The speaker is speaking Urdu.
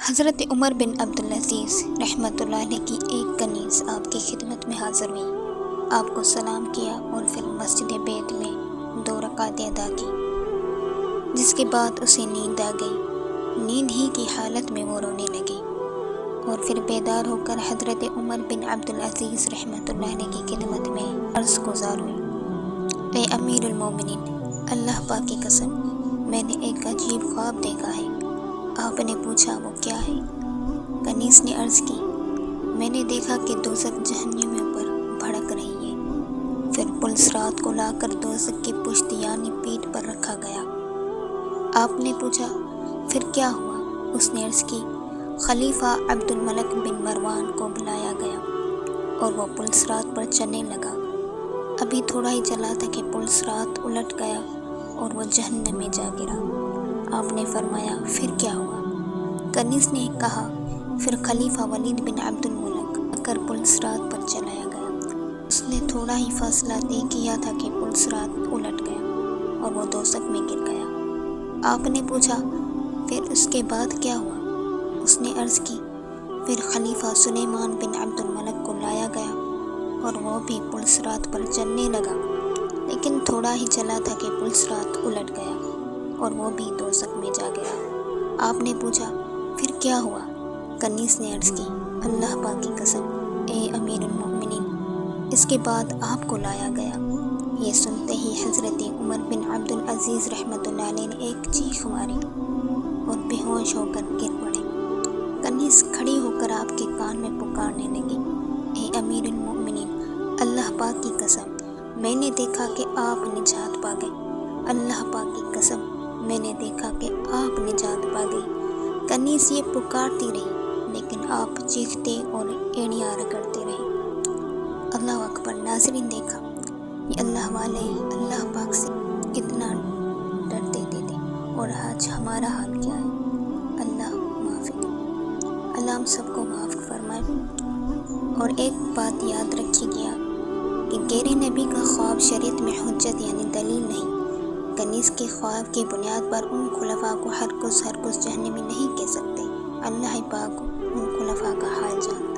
حضرت عمر بن عبدالعزیز رحمۃ اللہ علیہ کی ایک کنیز آپ کی خدمت میں حاضر ہوئی۔ آپ کو سلام کیا اور پھر مسجد بیت میں 2 رکعتیں ادا کی، جس کے بعد اسے نیند آ گئی۔ نیند ہی کی حالت میں وہ رونے لگی اور پھر بیدار ہو کر حضرت عمر بن عبدالعزیز رحمۃ اللہ علیہ کی خدمت میں عرض گزار ہوئی: اے امیر المومنین، اللہ پاک کی قسم، میں نے ایک عجیب خواب دیکھا ہے۔ آپ نے پوچھا وہ کیا ہے؟ کنیز نے عرض کی، میں نے دیکھا کہ دوزخ جہنمیوں پر بھڑک رہی ہے، پھر پل صراط کو لا کر دوزخ کی پشت یعنی پیٹھ پر رکھا گیا۔ آپ نے پوچھا پھر کیا ہوا؟ اس نے عرض کی، خلیفہ عبد الملک بن مروان کو بلایا گیا اور وہ پل صراط پر چلنے لگا۔ ابھی تھوڑا ہی چلا تھا کہ پل صراط الٹ گیا اور وہ جہنم میں جا گرا۔ آپ نے فرمایا پھر کیا ہوا؟ کنیز نے کہا، پھر خلیفہ ولید بن عبد الملک آ کر پل صراط پر چلایا گیا۔ اس نے تھوڑا ہی فاصلہ طے کیا تھا کہ پل صراط الٹ گیا اور وہ دوزخ میں گر گیا۔ آپ نے پوچھا پھر اس کے بعد کیا ہوا؟ اس نے عرض کی، پھر خلیفہ سلیمان بن عبد الملک کو لایا گیا اور وہ بھی پل صراط پر چلنے لگا، لیکن تھوڑا ہی چلا تھا کہ پل صراط الٹ گیا اور وہ بھی دوزخ میں جا گرا۔ آپ نے پوچھا پھر کیا ہوا؟ کنیز نے عرض کی، اللہ پاک کی قسم، اے امیر المومنین، اس کے بعد آپ کو لایا گیا۔ یہ سنتے ہی حضرت عمر بن عبدالعزیز رحمۃ اللہ علیہ نے ایک چیخ ماری اور بے ہوش ہو کر گر پڑے۔ کنیز کھڑی ہو کر آپ کے کان میں پکارنے لگی، اے امیر المومنین، اللہ پاک کی قسم، میں نے دیکھا کہ آپ نجات پا گئے۔ اللہ پاک کی قسم، میں نے دیکھا کہ آپ نجات پا گئی۔ کنیز یہ پکارتی رہی، لیکن آپ چیختے اور ایڑیاں رگڑتے رہے۔ اللہ اکبر! ناظرین، دیکھا یہ اللہ والے اللہ پاک سے کتنا ڈرتے تھے اور آج ہمارا حال کیا ہے۔ اللہ معافی دے، اللہ ہم سب کو معاف فرمائے۔ اور ایک بات یاد رکھی گیا کہ غیر نبی کا خواب شریعت میں حجت یعنی دلیل نہیں۔ کنیز کے خواب کی بنیاد پر ان خلفاء کو ہرگز جہنمی نہیں کہہ سکتے۔ اللہ پاک ان خلفاء کا حال جانتا ہے۔